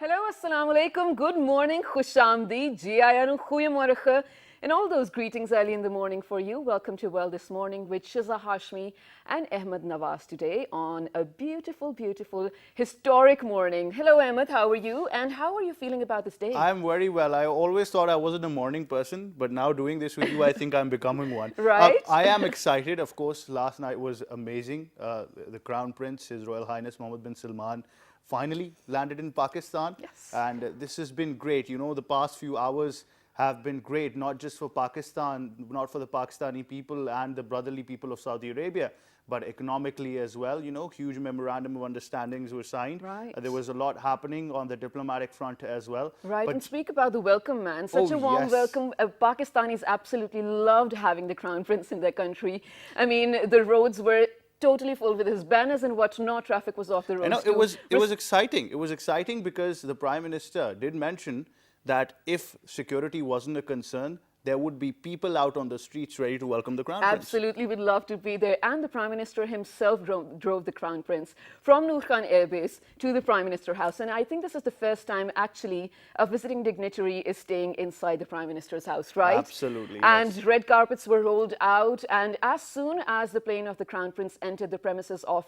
Hello, assalamu alaikum, good morning, khushamdi, ji ayanu, goeiemorgen, and all those greetings early in the morning for you. Welcome to Well This Morning with Shiza Hashmi and Ahmed Nawaz today on a beautiful, beautiful, historic morning. Hello, Ahmed, how are you? And how are you feeling about this day? I'm very well. I always thought I wasn't a morning person, but now doing this with you, I think I'm becoming one. Right? I am excited. Of course, last night was amazing. The Crown Prince, His Royal Highness Mohammed bin Salman, finally landed in Pakistan. Yes. And this has been great. You know, the past few hours have been great, not just for Pakistan, not for the Pakistani people and the brotherly people of Saudi Arabia, but economically as well. You know, huge memorandum of understandings were signed. Right. There was a lot happening on the diplomatic front as well. Right, But and speak about the welcome, man. Such Oh, a warm yes. welcome. Pakistanis absolutely loved having the Crown Prince in their country. I mean, the roads were totally full with his banners and whatnot. Traffic was off the roads. I know too. it was exciting. It was exciting because the Prime Minister did mention that if security wasn't a concern, there would be people out on the streets ready to welcome the Crown Prince. Absolutely, we'd love to be there. And the Prime Minister himself drove the Crown Prince from Noor Khan Air Base to the Prime Minister House. And I think this is the first time, actually, a visiting dignitary is staying inside the Prime Minister's house, right? Absolutely, And yes. red carpets were rolled out. And as soon as the plane of the Crown Prince entered the premises of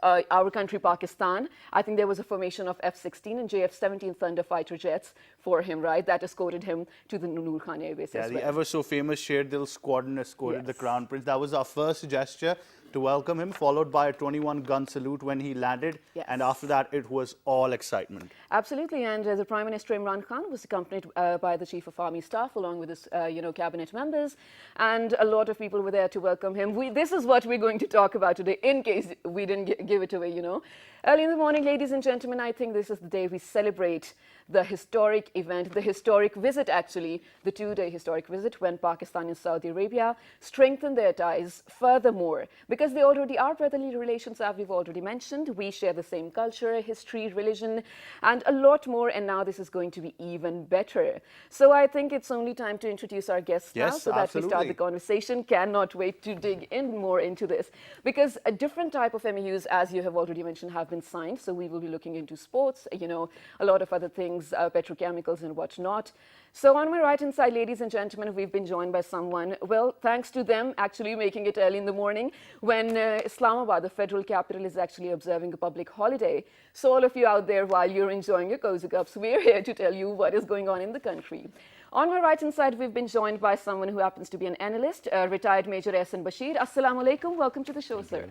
our country, Pakistan, I think there was a formation of F-16 and JF-17 Thunder fighter jets for him, right? That escorted him to the Noor Khan Air Base as The well. ever so famous Sherdil squadron escorted the Yes. Crown Prince. That was our first gesture to welcome him, followed by a 21-gun salute when he landed. Yes. And after that, it was all excitement. Absolutely, and the Prime Minister Imran Khan was accompanied by the Chief of Army Staff along with his, cabinet members, and a lot of people were there to welcome him. This is what we're going to talk about today, in case we didn't give it away, you know. Early in the morning, ladies and gentlemen, I think this is the day we celebrate the historic event, the historic visit, actually, the two-day historic visit when Pakistan and Saudi Arabia strengthened their ties furthermore, because they already are brotherly relations, as we've already mentioned. We share the same culture, history, religion, and a lot more, and now this is going to be even better. So I think it's only time to introduce our guests now Yes, so that we start absolutely. the conversation. Cannot wait to dig in more into this, because a different type of MOUs, as you have already mentioned, have been signed. So we will be looking into sports, you know, a lot of other things, petrochemicals and whatnot. So on my right hand side, ladies and gentlemen, we've been joined by someone, well, thanks to them actually making it early in the morning when Islamabad, the federal capital, is actually observing a public holiday. So all of you out there, while you're enjoying your cozy cups, we're here to tell you what is going on in the country. On my right hand side, we've been joined by someone who happens to be an analyst, retired Major Ehsan Bashir. Assalamu alaikum, welcome to the show, sir.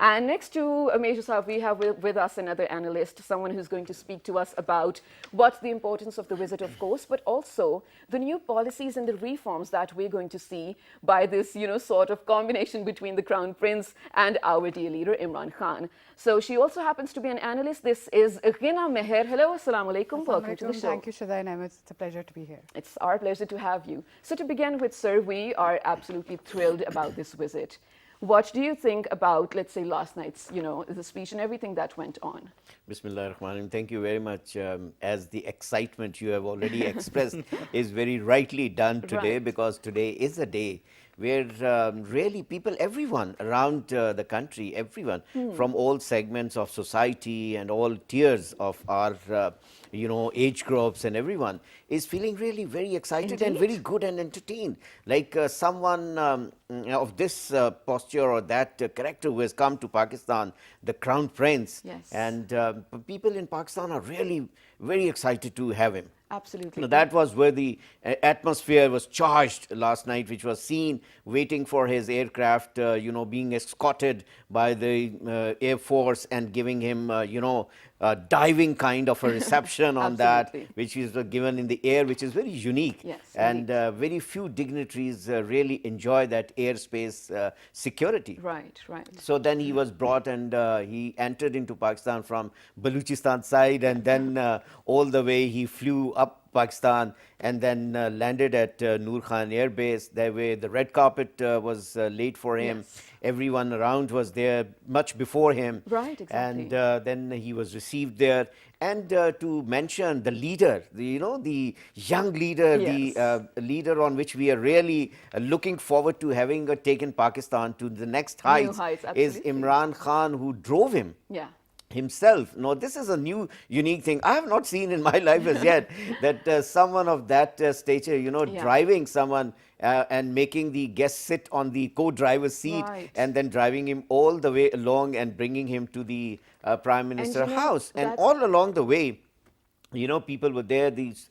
And next to Major Saab, we have with us another analyst, someone who's going to speak to us about what's the importance of the visit, of course, but also the new policies and the reforms that we're going to see by this, you know, sort of combination between the Crown Prince and our dear leader, Imran Khan. So she also happens to be an analyst. This is Ghina Meher. Hello, assalamu alaikum. Welcome to the show. Thank you, Shiza and Ahmed. It's a pleasure to be here. It's our pleasure to have you. So to begin with, sir, we are absolutely thrilled about this visit. What do you think about, let's say, last night's, you know, the speech and everything that went on? Bismillah ar-Rahman. Thank you very much. As the excitement you have already expressed is very rightly done today, Right. because today is a day where really people, everyone around the country, everyone from all segments of society and all tiers of our age groups and everyone is feeling really very excited and very good and entertained. Like someone of this posture or that character who has come to Pakistan, the Crown Prince. Yes. And people in Pakistan are really very excited to have him. Absolutely. Now, that was where the atmosphere was charged last night, which was seen waiting for his aircraft, being escorted by the Air Force and giving him, a diving kind of a reception on that, Absolutely. which is given in the air, which is very unique. Yes, and very few dignitaries really enjoy that airspace security. Right, right. So then he was brought and he entered into Pakistan from Baluchistan side, and then all the way he flew up Pakistan and then landed at Noor Khan Air Base. That way the red carpet was laid for him. Yes. Everyone around was there much before him. Right, exactly. And then he was received there. And to mention the leader, the young leader, Yes. the leader on which we are really looking forward to having taken Pakistan to the next heights, heights, is absolutely. Imran Khan, who drove him. Yeah. himself. No, this is a new, unique thing. I have not seen in my life as yet that someone of that stature, you know, Yeah. driving someone and making the guest sit on the co-driver's seat Right. and then driving him all the way along and bringing him to the Prime Minister you know, house. And that's- all along the way, you know, people were there, these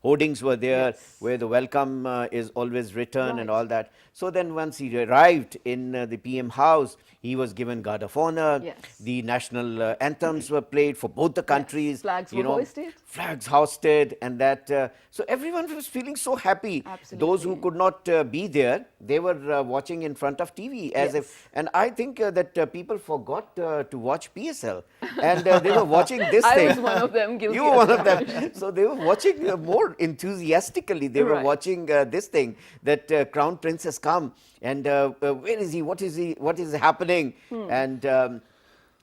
hoardings were there, Yes. where the welcome is always written and Right. all that. So then once he arrived in the PM house, he was given guard of honor. Yes. The national anthems were played for both the countries. Flags you were know, hoisted. Flags hoisted, and that. So everyone was feeling so happy. Those who Absolutely. could not be there, they were watching in front of TV as Yes. if. And I think that people forgot to watch PSL, and they were watching this I thing. was one of them, guilty You were as one of them. So they were watching more enthusiastically. They were Right. watching this thing that Crown Prince has come, and where is he? What is he? What is happening? And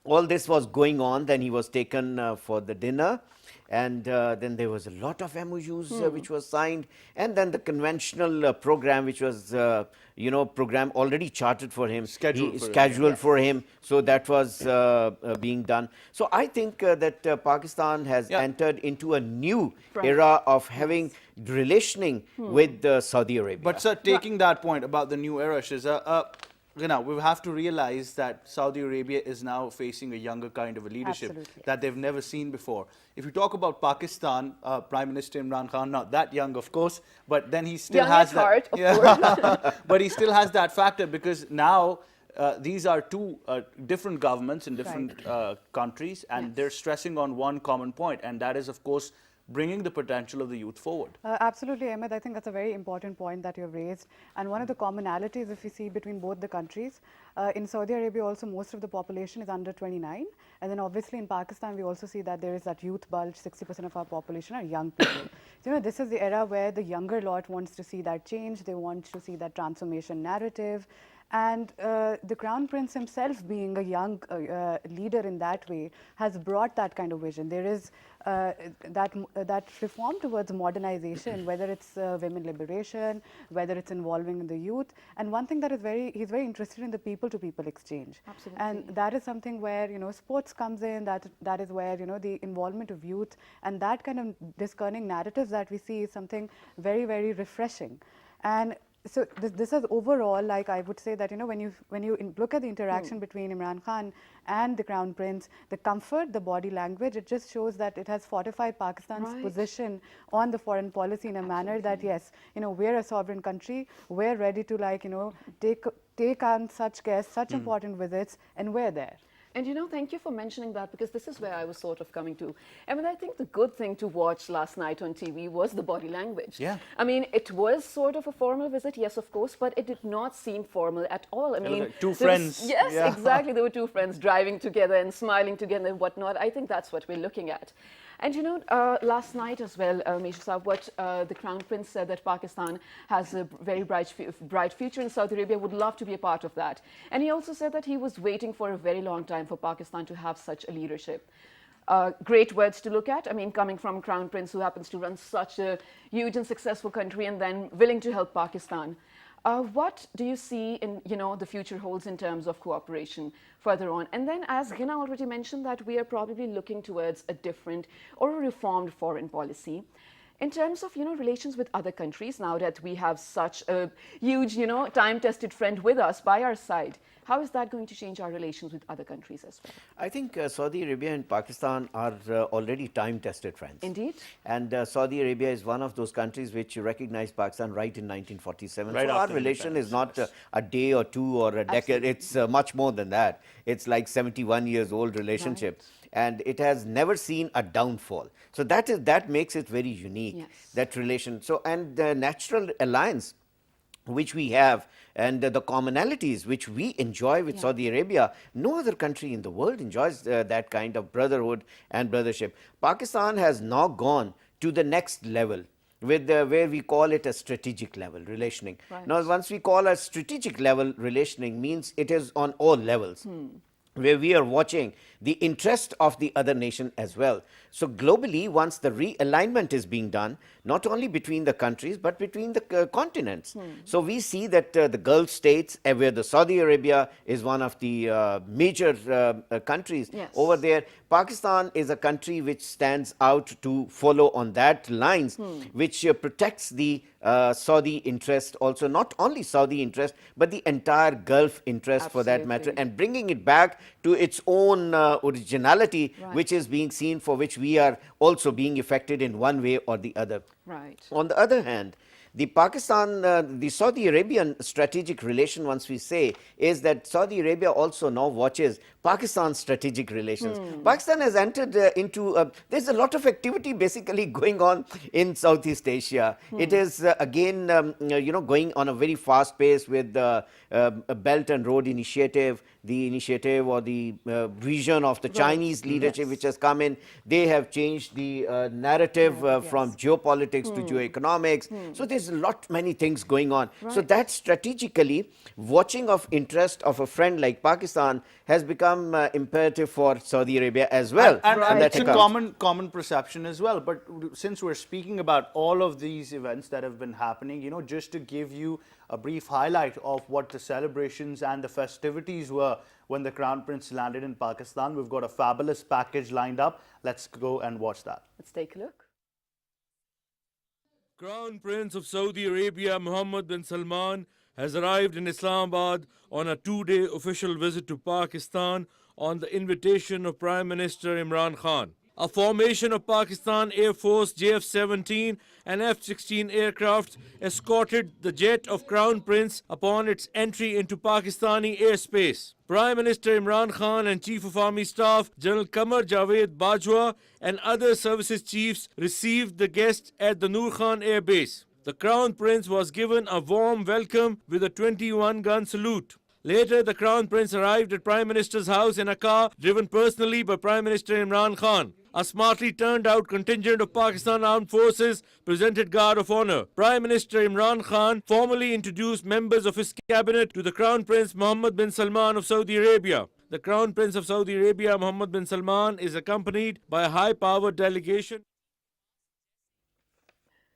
all this was going on. Then he was taken for the dinner. And then there was a lot of MOUs which was signed, and then the conventional program, which was program already charted for him, Scheduled for him. So that was being done. So I think that Pakistan has entered into a new era of having relationing with Saudi Arabia. But sir, taking that point about the new era, Shiza, we have to realize that Saudi Arabia is now facing a younger kind of a leadership Absolutely. that they've never seen before. If you talk about Pakistan, Prime Minister Imran Khan, not that young, of course, but then he still Young has at that. heart, of course. But he still has that factor because now these are two different governments in different countries, and they're stressing on one common point, and that is, of course, bringing the potential of the youth forward. Absolutely, Ahmed. I think that's a very important point that you've raised. And one of the commonalities, if you see between both the countries, in Saudi Arabia also most of the population is under 29. And then obviously in Pakistan, we also see that there is that youth bulge, 60% of our population are young people. So, you know, this is the era where the younger lot wants to see that change. They want to see that transformation narrative. And the Crown Prince himself, being a young leader in that way, has brought that kind of vision. There is that reform towards modernization, whether it's women liberation, whether it's involving the youth. And one thing that is he's very interested in the people-to-people exchange. Absolutely. And that is something where, you know, sports comes in, that is where, you know, the involvement of youth and that kind of discerning narratives that we see is something very, very refreshing. And so this is overall, like I would say that, you know, when you look at the interaction between Imran Khan and the Crown Prince, the comfort, the body language, it just shows that it has fortified Pakistan's position on the foreign policy in a manner that, yes, you know, we're a sovereign country, we're ready to, like, you know, take on such guests, such important visits, and we're there. And you know, thank you for mentioning that, because this is where I was sort of coming to. I mean, I think the good thing to watch last night on TV was the body language. Yeah. I mean, it was sort of a formal visit, yes, of course, but it did not seem formal at all. I mean, like two there was- friends. Yes, Yeah. exactly. There were two friends driving together and smiling together and whatnot. I think that's what we're looking at. And you know, last night as well, Major Saab, what the Crown Prince said that Pakistan has a very bright future and Saudi Arabia would love to be a part of that. And he also said that he was waiting for a very long time for Pakistan to have such a leadership. Great words to look at. I mean, coming from Crown Prince, who happens to run such a huge and successful country and then willing to help Pakistan. What do you see in, you know, the future holds in terms of cooperation further on? And then, as Ghina already mentioned, that we are probably looking towards a different or a reformed foreign policy. In terms of, you know, relations with other countries, now that we have such a huge, you know, time-tested friend with us by our side, how is that going to change our relations with other countries as well? I think Saudi Arabia and Pakistan are already time-tested friends. Indeed. And Saudi Arabia is one of those countries which recognized Pakistan right in 1947. Right so our after relation is not independence, a day or two or a decade. Absolutely. It's much more than that. It's like 71 years old relationship. And it has never seen a downfall. So that makes it very unique, Yes. that relation. So, and the natural alliance which we have and the commonalities which we enjoy with Saudi Arabia, no other country in the world enjoys that kind of brotherhood and brothership. Pakistan has now gone to the next level with where we call it a strategic level relationing. Right. Now, once we call a strategic level relationing means it is on all levels. Where we are watching the interest of the other nation as well. So globally, once the realignment is being done, not only between the countries, but between the continents. So we see that the Gulf states, where the Saudi Arabia is one of the major countries Yes. over there, Pakistan is a country which stands out to follow on that lines, which protects the Saudi interest also, not only Saudi interest, but the entire Gulf interest for that matter, Absolutely. and bringing it back to its own originality, Right. which is being seen, for which we are also being affected in one way or the other. Right. On the other hand, the Saudi Arabian strategic relation, once we say, is that Saudi Arabia also now watches Pakistan's strategic relations. Pakistan has entered there's a lot of activity basically going on in Southeast Asia. It is again, going on a very fast pace with the Belt and Road Initiative, the initiative or the vision of the Chinese leadership, Yes. which has come in. They have changed the narrative from geopolitics to geoeconomics. So there's many things going on. So that strategically, watching of interest of a friend like Pakistan has become imperative for Saudi Arabia as well. And on that it's a account. common perception as well. But since we're speaking about all of these events that have been happening, just to give you a brief highlight of what the celebrations and the festivities were when the Crown Prince landed in Pakistan, we've got a fabulous package lined up. Let's go and watch that. Let's take a look. Crown Prince of Saudi Arabia Mohammed bin Salman has arrived in Islamabad on a two-day official visit to Pakistan on the invitation of Prime Minister Imran Khan. A formation of Pakistan Air Force JF-17 and F-16 aircraft escorted the jet of Crown Prince upon its entry into Pakistani airspace. Prime Minister Imran Khan and Chief of Army Staff General Qamar Javed Bajwa and other services chiefs received the guests at the Noor Khan Air Base. The Crown Prince was given a warm welcome with a 21-gun salute. Later, the Crown Prince arrived at Prime Minister's house in a car driven personally by Prime Minister Imran Khan. A smartly turned out contingent of Pakistan Armed Forces presented guard of honor. Prime Minister Imran Khan formally introduced members of his cabinet to the Crown Prince Mohammed bin Salman of Saudi Arabia. The Crown Prince of Saudi Arabia Mohammed bin Salman is accompanied by a high-powered delegation.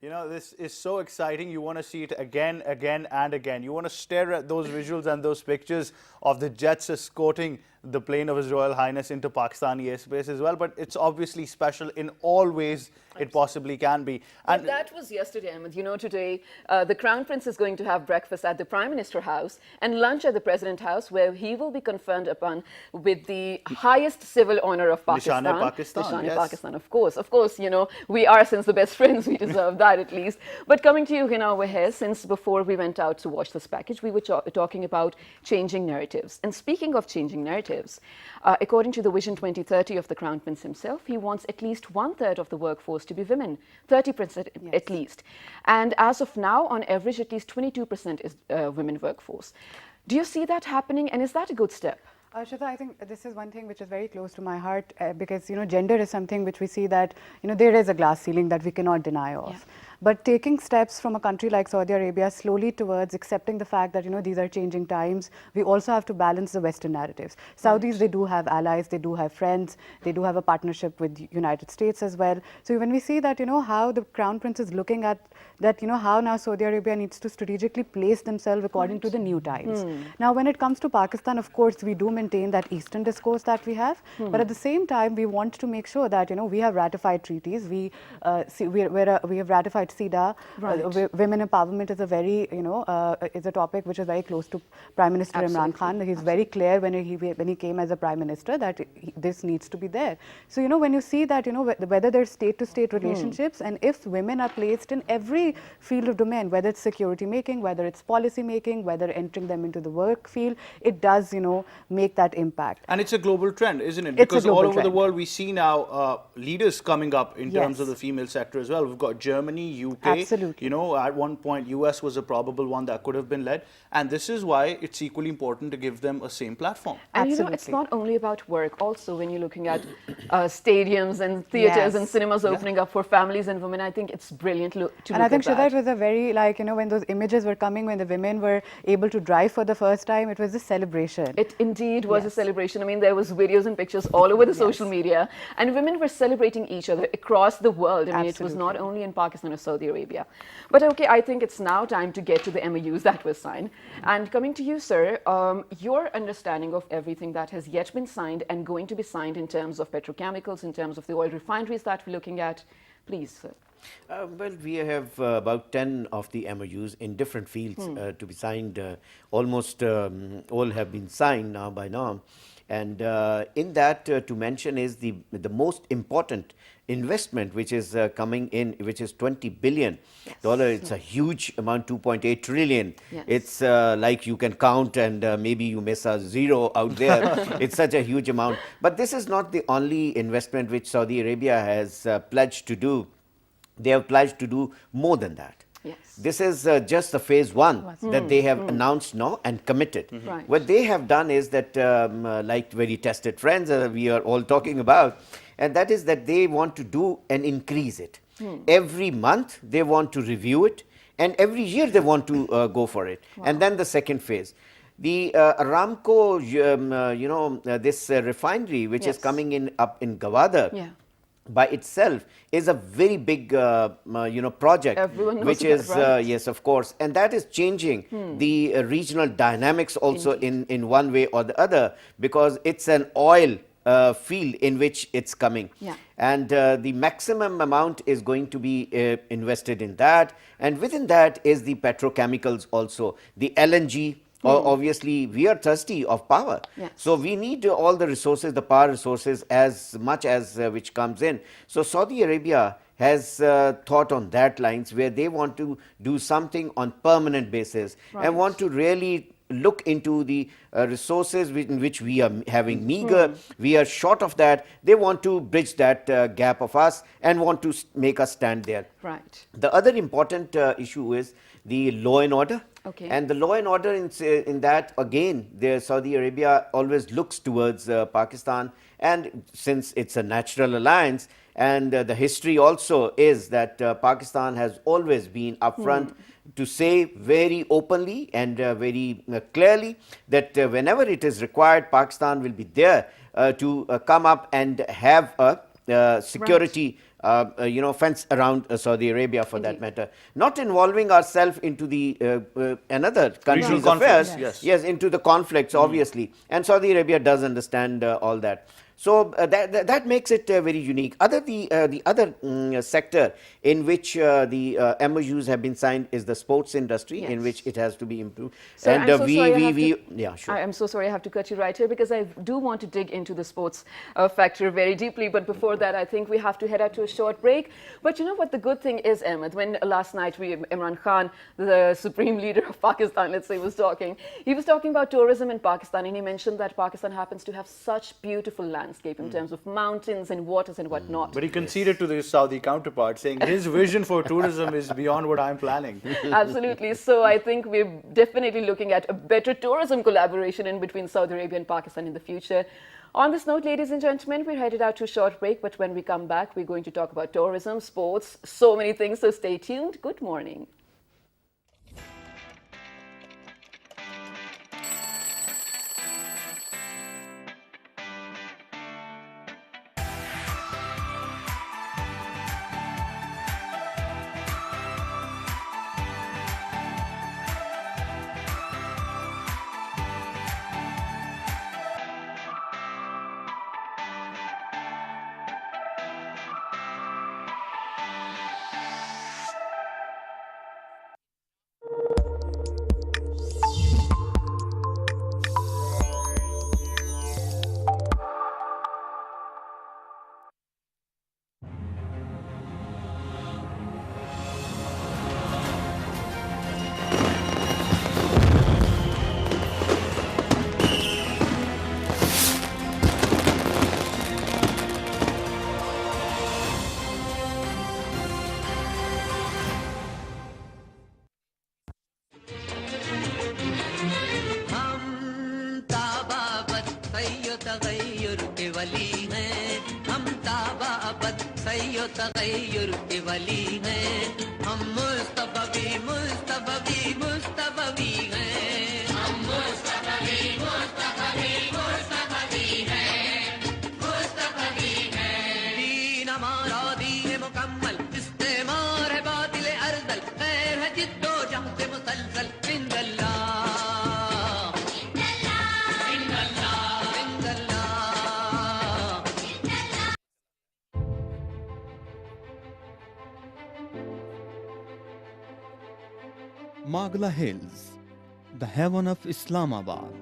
This is so exciting. You want to see it again, and again. You want to stare at those visuals and those pictures of the jets escorting the plane of His Royal Highness into Pakistani airspace as well. But it's obviously special in all ways it possibly can be. And that was yesterday, Hamid. Today the Crown Prince is going to have breakfast at the Prime Minister House and lunch at the President House, where he will be conferred upon with the highest civil honor of Pakistan. Nishane-e-Pakistan, Nishane-e yes. Pakistan, of course. Of course, we are since the best friends. We deserve that at least. But coming to you, we're here. Since before we went out to watch this package, we were talking about changing narratives. And speaking of changing narratives, according to the Vision 2030 of the Crown Prince himself, he wants at least 1/3 of the workforce to be women, 30% at least. And as of now, on average, at least 22% is women workforce. Do you see that happening, and is that a good step? Shweta, I think this is one thing which is very close to my heart because, gender is something which we see that, there is a glass ceiling that we cannot deny of. Yeah. But taking steps from a country like Saudi Arabia slowly towards accepting the fact that, these are changing times, we also have to balance the Western narratives. Saudis, they do have allies, they do have friends, they do have a partnership with the United States as well. So when we see that, how the Crown Prince is looking at that, how now Saudi Arabia needs to strategically place themselves according to the new times. Now, when it comes to Pakistan, of course, we do maintain that Eastern discourse that we have, but at the same time, we want to make sure that, we have ratified treaties, we have ratified CEDA. Women empowerment is a very, is a topic which is very close to Prime Minister Imran Khan. He's very clear when he came as a Prime Minister that this needs to be there. So, when you see that, whether there's state-to-state relationships and if women are placed in every field of domain, whether it's security making, whether it's policy making, whether entering them into the work field, it does, make that impact. And it's a global trend, isn't it? It's a Because all global over the trend. world, we see now leaders coming up in terms Yes. of the female sector as well. We've got Germany, UK. Absolutely. You know, at one point, US was a probable one that could have been led. And this is why it's equally important to give them a same platform. And you know, it's Absolutely. not only about work. Also, when you're looking at stadiums and theaters and Yes. cinemas opening up for families and women, I think it's brilliant to And look I think, at Shraddha, it that. was a very, like, you know, when those images were coming, when the women were able to drive for the first time, it was a celebration. It indeed was a Yes. celebration. I mean, there was videos and pictures all over the social Yes. media, and women were celebrating each other across the world. I mean, it was not Absolutely. only in Pakistan or Saudi Arabia. But okay, I think it's now time to get to the MOUs that were signed. And coming to you, sir, your understanding of everything that has yet been signed and going to be signed in terms of petrochemicals, in terms of the oil refineries that we're looking at, please, sir. Well, we have about 10 of the MOUs in different fields to be signed. Almost all have been signed now by now. And in that, to mention is the most important investment which is coming in, which is $20 billion. It's a huge amount, 2.8 trillion. Yes. It's like you can count and maybe you miss a zero out there. It's such a huge amount. But this is not the only investment which Saudi Arabia has pledged to do. They have pledged to do more than that. Yes. This is just the phase one that they have announced now and committed. Right. What they have done is that, like very tested friends we are all talking about, and that is that they want to do and increase it. Every month they want to review it, and every year they want to go for it. And then the second phase. The Aramco, this refinery which is Yes. coming in up in Gawada, Yeah. by itself is a very big project, Everyone knows which that, is right? yes, of course, and that is changing the regional dynamics also in one way or the other, because it's an oil field in which it's coming. Yeah. And the maximum amount is going to be invested in that, and within that is the petrochemicals also, the LNG. Obviously, we are thirsty of power. Yes. So we need all the resources, the power resources, as much as which comes in. So Saudi Arabia has thought on that lines, where they want to do something on permanent basis and want to really look into the resources in which we are having meager, we are short of that. They want to bridge that gap of us and want to make us stand there. Right. The other important issue is the law and order. Okay. And the law and order in that, again, Saudi Arabia always looks towards Pakistan, and since it's a natural alliance, and the history also is that Pakistan has always been upfront to say very openly and very clearly that whenever it is required, Pakistan will be there to come up and have a security fence around Saudi Arabia, for that matter, not involving ourselves into the another country's Regional affairs, conflicts, yes. into the conflicts, obviously, and Saudi Arabia does understand all that. So that makes it very unique. The other sector in which the MOUs have been signed is the sports industry, in Yes. which it has to be improved. Sir, And I'm so sorry I have to- yeah, sure. I am so sorry I have to cut you right here, because I do want to dig into the sports factor very deeply. But before that, I think we have to head out to a short break. But you know what the good thing is, Ahmed, when last night Imran Khan, the supreme leader of Pakistan, let's say, was talking, he was talking about tourism in Pakistan, and he mentioned that Pakistan happens to have such beautiful landscape in terms of mountains and waters and whatnot. But he conceded to his Saudi counterpart, saying his vision for tourism is beyond what I'm planning. Absolutely. So I think we're definitely looking at a better tourism collaboration in between Saudi Arabia and Pakistan in the future. On this note, ladies and gentlemen, we're headed out to a short break, but when we come back, we're going to talk about tourism, sports, so many things. So stay tuned. Good morning. तगय्युर के वली हैं हम मुस्तफवी मुस्तफवी मुस्तफवी हैं हम मुस्तफवी मुस्तफवी मुस्तफवी हैं मुस्तफवी हैं दीन हमारा दीन मुकम्मल इस्तेमार है बातिल अर्दल खैर है जिद्दो जहद मुसलसल इंदल्लाह Magla Hills, the heaven of Islamabad.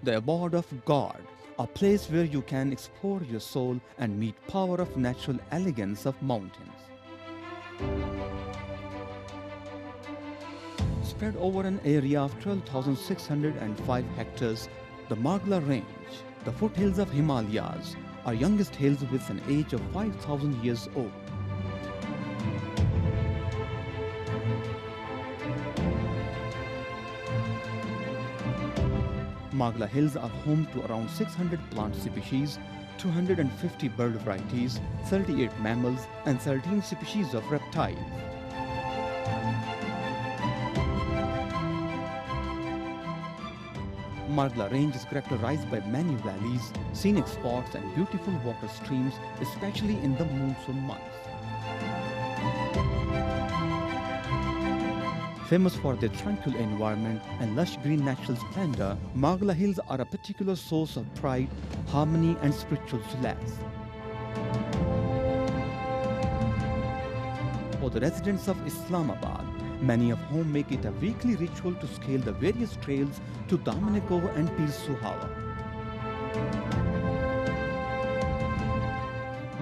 The abode of God, a place where you can explore your soul and meet power of natural elegance of mountains. Spread over an area of 12,605 hectares, the Magla Range, the foothills of Himalayas, are youngest hills with an age of 5,000 years old. Magla Hills are home to around 600 plant species, 250 bird varieties, 38 mammals, and 13 species of reptiles. Magla Range is characterized by many valleys, scenic spots, and beautiful water streams, especially in the monsoon months. Famous for their tranquil environment and lush green natural splendor, Magla Hills are a particular source of pride, harmony, and spiritual solace. For the residents of Islamabad, many of whom make it a weekly ritual to scale the various trails to Damaneko and Pir Suhawa.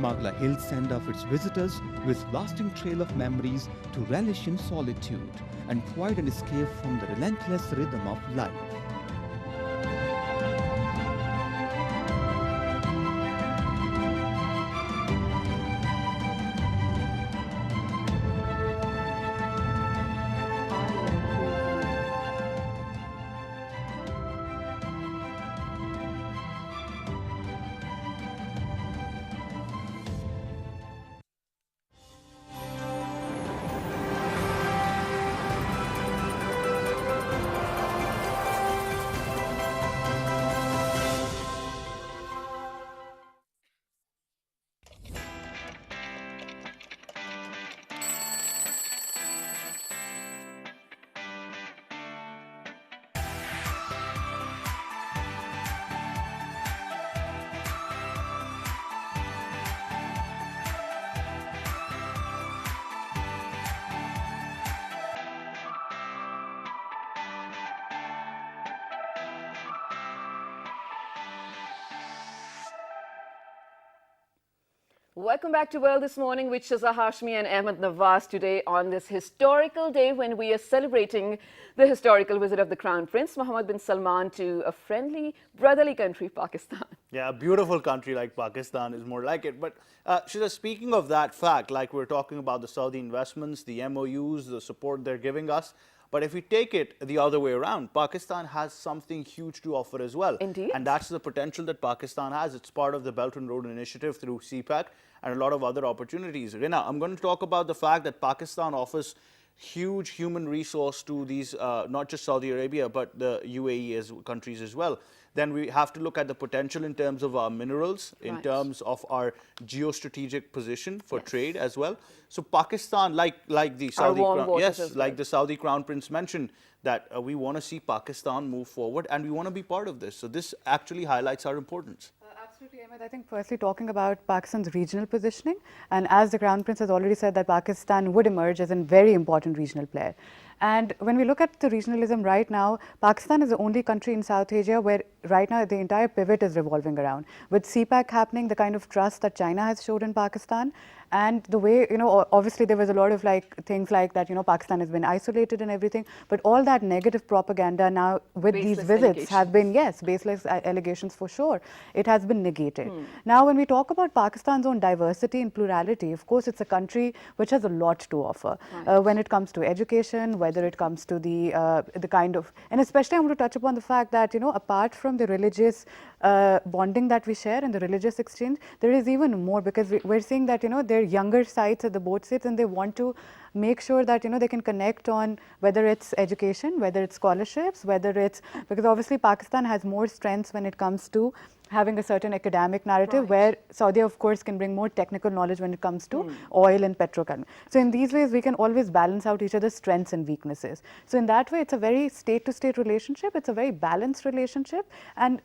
Magla Hills send off its visitors with lasting trail of memories to relish in solitude and provide an escape from the relentless rhythm of life. Welcome back to World This Morning with Shaza Hashmi and Ahmed Nawaz today on this historical day when we are celebrating the historical visit of the Crown Prince Mohammed bin Salman to a friendly, brotherly country, Pakistan. Yeah, a beautiful country like Pakistan is more like it. But Shiza, speaking of that fact, like we're talking about the Saudi investments, the MOUs, the support they're giving us, but if we take it the other way around, Pakistan has something huge to offer as well. Indeed. And that's the potential that Pakistan has. It's part of the Belt and Road Initiative through CPEC and a lot of other opportunities. Rina, I'm going to talk about the fact that Pakistan offers huge human resource to these, not just Saudi Arabia, but the UAE as countries as well. Then we have to look at the potential in terms of our minerals, in terms of our geostrategic position for trade as well. So Pakistan, like the Saudi Crown, the Saudi Crown Prince mentioned, that we want to see Pakistan move forward and we want to be part of this. So this actually highlights our importance. Absolutely, Ahmed. I think firstly talking about Pakistan's regional positioning, and as the Crown Prince has already said that Pakistan would emerge as a very important regional player. And when we look at the regionalism right now, Pakistan is the only country in South Asia where right now the entire pivot is revolving around. With CPEC happening, the kind of trust that China has showed in Pakistan, and the way, obviously there was a lot of things like that, Pakistan has been isolated and everything, but all that negative propaganda now with these visits have been, baseless allegations for sure, it has been negated. Now when we talk about Pakistan's own diversity and plurality, of course it's a country which has a lot to offer when it comes to education, whether it comes to the kind of, and especially I want to touch upon the fact that, you know, apart from the religious bonding that we share and the religious exchange, there is even more, because we're seeing that, you know, they're younger sites at the both states, and they want to make sure that, you know, they can connect on whether it's education, whether it's scholarships, whether it's, because obviously Pakistan has more strengths when it comes to having a certain academic narrative, where Saudi, of course, can bring more technical knowledge when it comes to oil and petrochem. So in these ways, we can always balance out each other's strengths and weaknesses. So in that way, it's a very state-to-state relationship. It's a very balanced relationship, and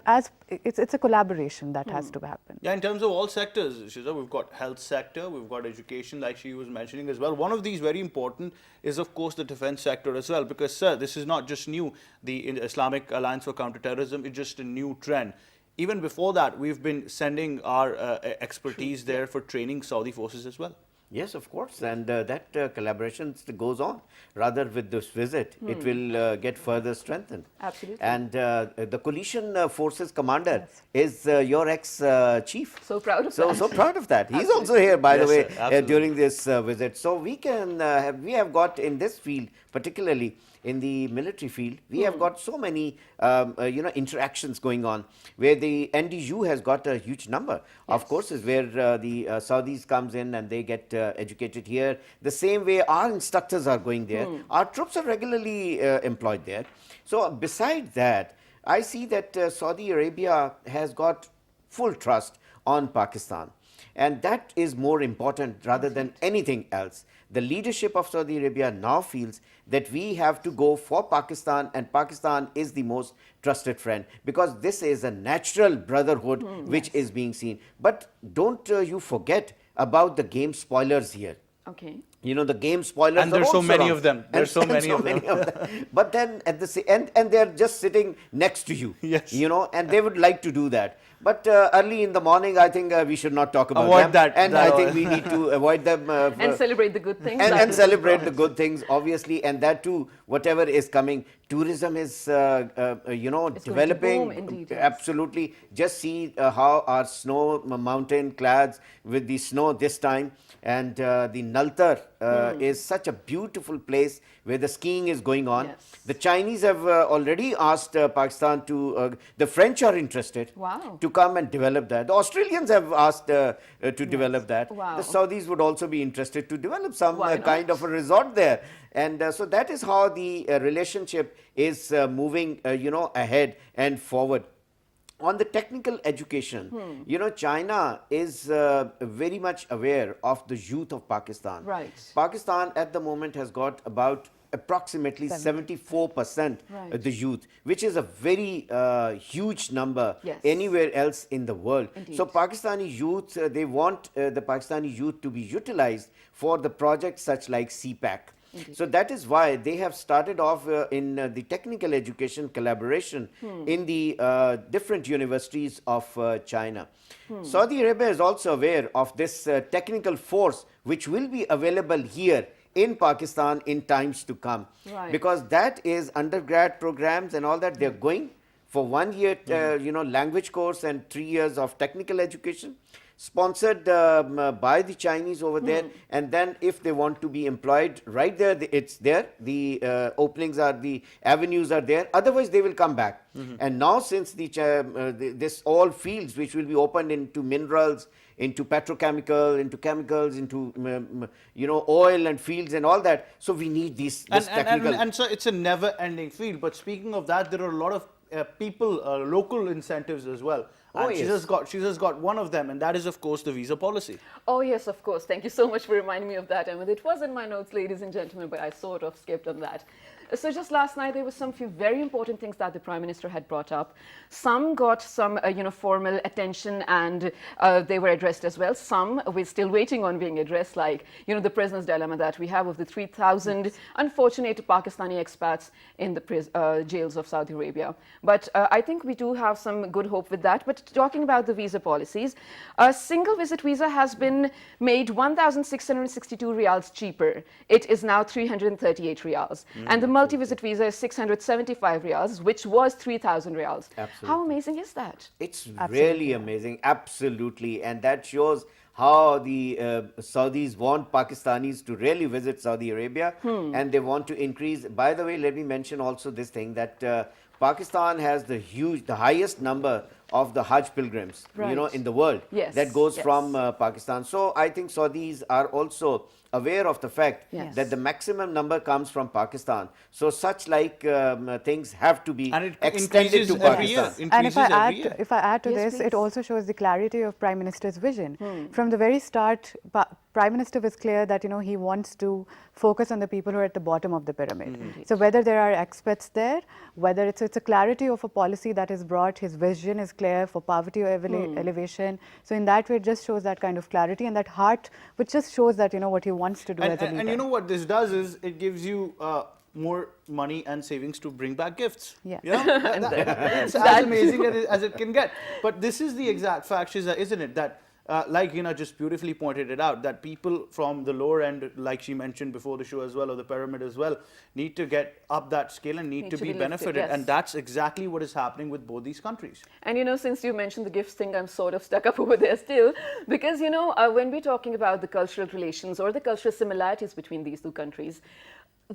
as it's a collaboration that has to happen. Yeah, in terms of all sectors, Shiza, we've got health sector, we've got education, like she was mentioning as well. One of these very important is, of course, the defense sector as well, because, sir, this is not just new. The Islamic Alliance for Counterterrorism is just a new trend. Even before that, we've been sending our expertise there for training Saudi forces as well. Yes, of course, and that collaboration goes on. Rather, with this visit, it will get further strengthened. Absolutely. And the coalition forces commander is your ex-chief. So proud of that. So proud of that. He's also here, by the Yes, way, sir, during this visit. So we can we have got in this field, particularly in the military field, we have got so many you know, interactions going on, where the NDU has got a huge number of courses, where the Saudis comes in and they get educated here. The same way our instructors are going there. Our troops are regularly employed there. So beside that, I see that Saudi Arabia has got full trust on Pakistan. And that is more important rather than anything else. The leadership of Saudi Arabia now feels that we have to go for Pakistan, and Pakistan is the most trusted friend, because this is a natural brotherhood which is being seen. But don't you forget about the game spoilers here. Okay. You know, the game spoilers, And there's are so also many around. of them. There's so many of them. But then at the and they're just sitting next to you. Yes. You know, and they would like to do that. But early in the morning, I think we should not talk about Avoid them. that- And that I think all. we need to avoid them. And celebrate the good things. And celebrate the good things, obviously, and that too, whatever is coming. Tourism is, you know, It's going to developing. boom indeed, yes. Absolutely. Just see how our snow mountain clads with the snow this time. And the Naltar is such a beautiful place where the skiing is going on. Yes. The Chinese have already asked Pakistan to, the French are interested Wow. to come and develop that. The Australians have asked to develop that. Wow. The Saudis would also be interested to develop some Why not? kind of a resort there. And so that is how the relationship is moving, you know, ahead and forward. On the technical education, you know, China is very much aware of the youth of Pakistan. Right. Pakistan at the moment has got about approximately 74% Right. the youth, which is a very huge number Yes. anywhere else in the world. Indeed. So Pakistani youth, they want the Pakistani youth to be utilized for the projects such like CPAC. So that is why they have started off in the technical education collaboration in the different universities of China. Saudi Arabia is also aware of this technical force which will be available here in Pakistan in times to come. Right. Because that is undergrad programs and all that, they're going for 1 year you know, language course and 3 years of technical education, sponsored by the Chinese over there. And then if they want to be employed right there, it's there. The openings are, the avenues are there. Otherwise, they will come back. And now since this all fields which will be opened into minerals, into petrochemical, into chemicals, into you know, oil and fields and all that. So we need this technical. And so it's a never-ending field. But speaking of that, there are a lot of people, local incentives as well. Oh, And yes. she's just got one of them, and that is, of course, the visa policy. Oh, yes, of course. Thank you so much for reminding me of that, Hamid. It was in my notes, ladies and gentlemen, but I sort of skipped on that. So just last night, there were some few very important things that the Prime Minister had brought up. Some got some, you know, formal attention, and they were addressed as well. Some we're still waiting on being addressed, like, you know, the prisoner's dilemma that we have of the 3,000 unfortunate Pakistani expats in the jails of Saudi Arabia. But I think we do have some good hope with that. But talking about the visa policies, a single visit visa has been made 1,662 riyals cheaper. It is now 338 riyals. And the multi-visit visa is 675 riyals, which was 3,000 riyals. Absolutely. How amazing is that? It's really amazing, absolutely, and that shows how the Saudis want Pakistanis to really visit Saudi Arabia, and they want to increase. By the way, let me mention also this thing that Pakistan has the highest number of the Hajj pilgrims, you know, Right. in the world. Yes, That goes yes. from Pakistan. So I think Saudis are also aware of the fact Yes. that the maximum number comes from Pakistan. So such like things have to be And it extended increases to every year. Pakistan. And if I add to Yes, this, please. it also shows the clarity of Prime Minister's vision. From the very start, Prime Minister was clear that he wants to focus on the people who are at the bottom of the pyramid. So whether there are expats there, whether it's a clarity of a policy that is brought, his vision is clear for poverty or elevation. So in that way, it just shows that kind of clarity and that heart, which just shows that what he wants to do as a leader. And you know what this does is it gives you more money and savings to bring back gifts. Yeah. It's as amazing as it can get. But this is the exact fact, Shiza, isn't it? That like Hina just beautifully pointed it out, that people from the lower end, like she mentioned before the show as well, or the pyramid as well, need to get up that scale and need to be lifted, benefited. yes. And that's exactly what is happening with both these countries. And since you mentioned the gifts thing, I'm sort of stuck up over there still. Because, when we're talking about the cultural relations or the cultural similarities between these two countries,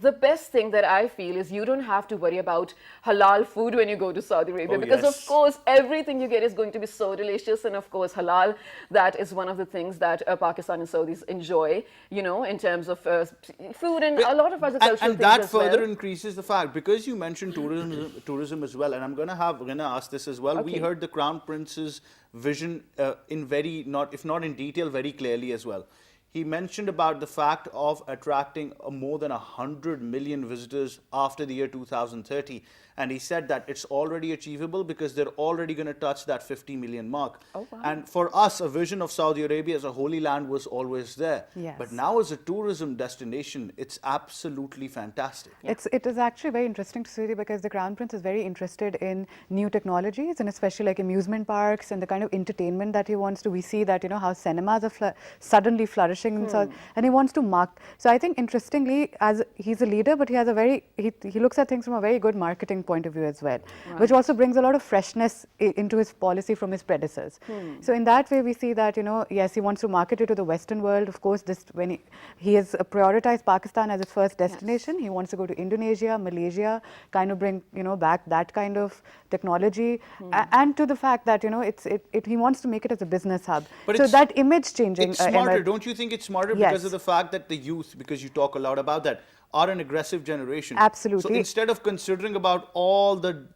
the best thing that I feel is you don't have to worry about halal food when you go to Saudi Arabia, Oh, because yes. of course everything you get is going to be so delicious, and of course halal, that is one of the things that Pakistan and Saudis enjoy, in terms of food and a lot of other cultural and things that as further well. increases the fact, because you mentioned tourism as well, and I'm gonna ask this as well. We Okay. heard the Crown Prince's vision in very, if not in detail, very clearly as well. He mentioned about the fact of attracting more than 100 million visitors after the year 2030. And he said that it's already achievable because they're already going to touch that 50 million mark. Oh, wow. And for us, a vision of Saudi Arabia as a holy land was always there. Yes. But now as a tourism destination, it's absolutely fantastic. It is actually very interesting to see because the Crown Prince is very interested in new technologies and especially like amusement parks and the kind of entertainment that he wants to. We see that how cinemas are suddenly flourishing in South, and he wants to mark. So I think interestingly, as he's a leader, but he has he looks at things from a very good marketing point of view as well, which also brings a lot of freshness into his policy from his predecessors. So in that way, we see that yes, he wants to market it to the Western world. Of course, when he has prioritized Pakistan as his first destination, he wants to go to Indonesia, Malaysia, kind of bring back that kind of technology, and to the fact that he wants to make it as a business hub. But so that image changing. It's smarter, don't you think it's smarter Yes. because of the fact that the youth, because you talk a lot about that, are an aggressive generation. Absolutely. So instead of considering about all the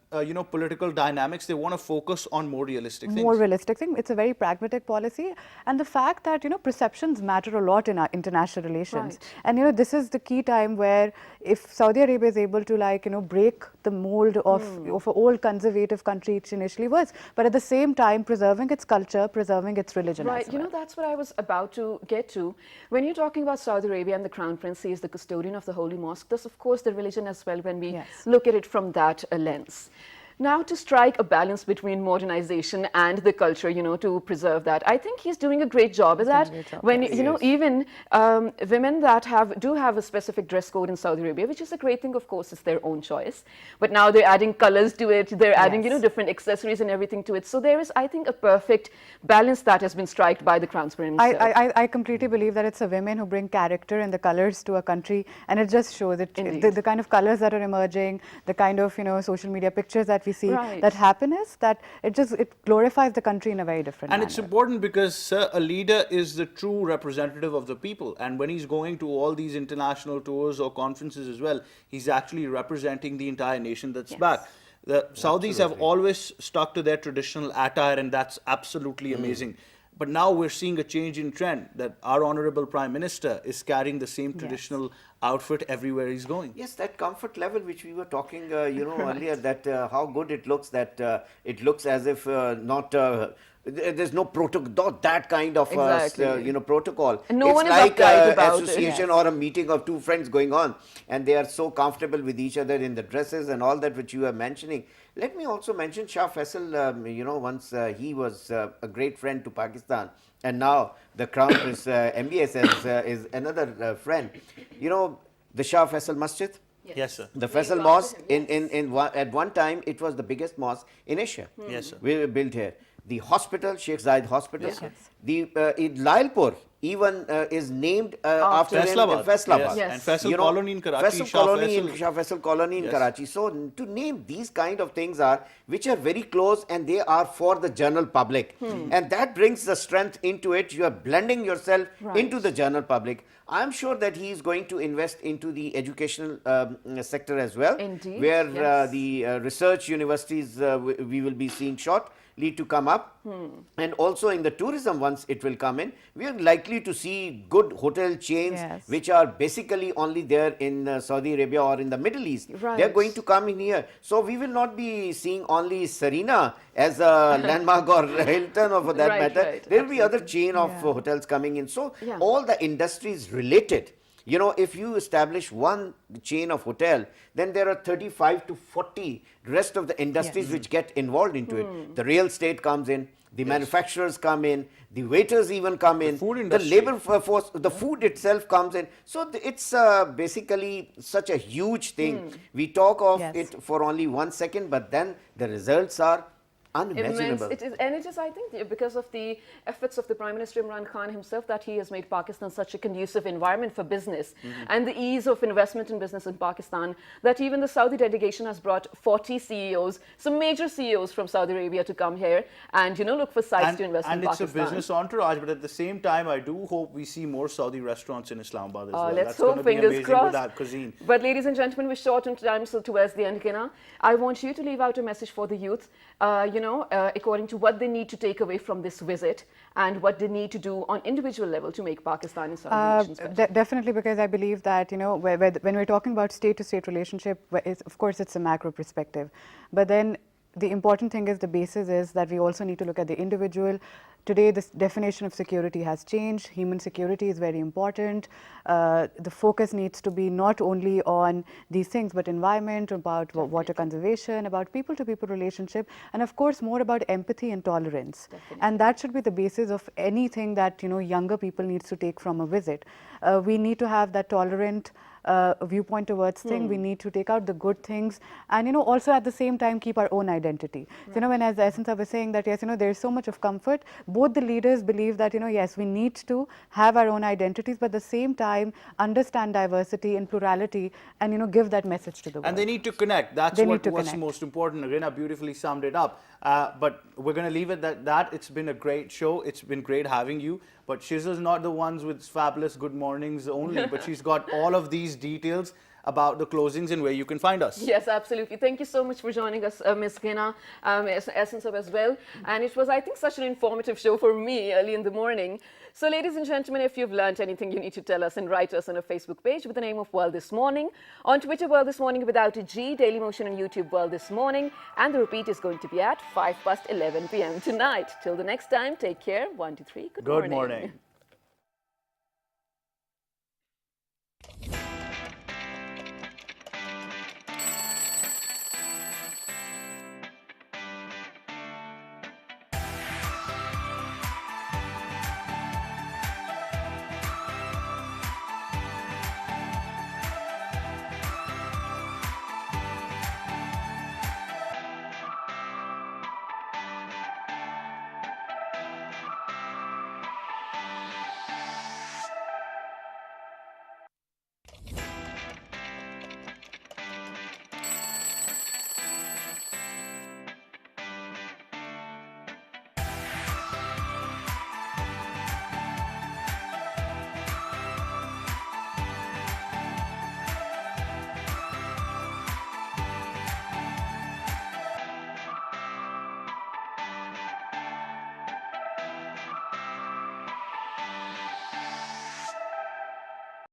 political dynamics, they want to focus on more realistic things. More realistic thing. It's a very pragmatic policy, and the fact that perceptions matter a lot in our international relations. Right. And this is the key time where if Saudi Arabia is able to break the mold of an old conservative country it initially was, but at the same time preserving its culture, preserving its religion. Right, as well. that's what I was about to get to. When you're talking about Saudi Arabia and the Crown Prince, he is the custodian of the Holy Mosque. That's of course the religion as well when we Yes. look at it from that lens. Now, to strike a balance between modernization and the culture, to preserve that, I think he's doing a great job at that. When, even women that do have a specific dress code in Saudi Arabia, which is a great thing, of course, it's their own choice. But now they're adding colors to it, they're adding, Yes. different accessories and everything to it. So there is, I think, a perfect balance that has been struck by the Crown Prince himself. I completely believe that it's the women who bring character and the colors to a country, and it just shows it. Indeed. The kind of colors that are emerging, the kind of social media pictures that we see, Right. that happiness, that it glorifies the country in a very different And manner. it's important because, sir, a leader is the true representative of the people. And when he's going to all these international tours or conferences as well, he's actually representing the entire nation that's back. The Saudis have always stuck to their traditional attire, and that's absolutely amazing. But now we're seeing a change in trend that our honorable Prime Minister is carrying the same traditional outfit everywhere he's going. Yes, that comfort level which we were talking, earlier, that how good it looks, that it looks as if there's no protocol, that kind of Exactly. protocol. And no it's one is like uptight about it. association or a meeting of two friends going on, and they are so comfortable with each other in the dresses and all that which you are mentioning. Let me also mention Shah Faisal. Once he was a great friend to Pakistan, and now the Crown Prince MBS is another friend. The Shah Faisal Masjid. Yes, sir. The Faisal Mosque, at one time, it was the biggest mosque in Asia. Yes, sir. We were built here. The hospital, Sheikh Zayed Hospital, the in Lailpur even is named after Faisalabad. Faisalabad. Yes. And Faisal Colony in Karachi, Faisal Shah Colony Faisal. in Shah Faisal Colony in Karachi. So to name these kind of things which are very close, and they are for the general public. And that brings the strength into it. You are blending yourself into the general public. I'm sure that he is going to invest into the educational sector as well. Indeed, where the research universities we will be seeing shortly to come up. And also in the tourism, once it will come in, we are likely to see good hotel chains which are basically only there in Saudi Arabia or in the Middle East. They are going to come in here. So we will not be seeing only Serena as a landmark or Hilton or for that matter. There will be other chain of hotels coming in. So all the industries related. You know, if you establish one chain of hotel, then there are 35 to 40 rest of the industries which get involved into it. The real estate comes in, the manufacturers come in, the waiters even come in, the labor force, the food itself comes in. So it's basically such a huge thing. We talk of it for only 1 second, but then the results are unimaginable. Immense. It is, and it is, I think, because of the efforts of the Prime Minister Imran Khan himself, that he has made Pakistan such a conducive environment for business and the ease of investment in business in Pakistan, that even the Saudi delegation has brought 40 CEOs, some major CEOs from Saudi Arabia, to come here and, you know, look for sites to invest in Pakistan. And it's a business entourage, but at the same time, I do hope we see more Saudi restaurants in Islamabad as well. Let's That's hope, fingers crossed. With that cuisine. But ladies and gentlemen, we're short on time, so towards the end, Kina, I want you to leave out a message for the youth, according to what they need to take away from this visit and what they need to do on individual level to make Pakistan and Saudi relations better. Definitely, because I believe that, you know, when we're talking about state-to-state relationship, of course, it's a macro perspective. But then the important thing is, the basis is that we also need to look at the individual. Today, this definition of security has changed. Human security is very important. The focus needs to be not only on these things, but environment, about water conservation, about people-to-people relationship, and of course, more about empathy and tolerance. And that should be the basis of anything that, you know, younger people needs to take from a visit. We need to have that tolerant viewpoint towards things. We need to take out the good things, and, you know, also at the same time keep our own identity. So, you know, when, as the essence I was saying, that yes, you know, there is so much of comfort. Both the leaders believe that, you know, yes, we need to have our own identities, but at the same time understand diversity and plurality, and, you know, give that message to the world. And they need to connect. That's what's most important. Rina beautifully summed it up. But we're going to leave it at that. It's been a great show. It's been great having you. But Shiza's not the ones with fabulous good mornings only, but she's got all of these details about the closings and where you can find us. Yes, absolutely. Thank you so much for joining us, Ms. Gina, Essence of as well. And it was, I think, such an informative show for me early in the morning. So, ladies and gentlemen, if you've learned anything, you need to tell us and write us on our Facebook page with the name of World This Morning, on Twitter World This Morning without a G, Daily Motion on YouTube World This Morning, and the repeat is going to be at 11 p.m. tonight. Till the next time, take care. 1, 2, 3. Good morning.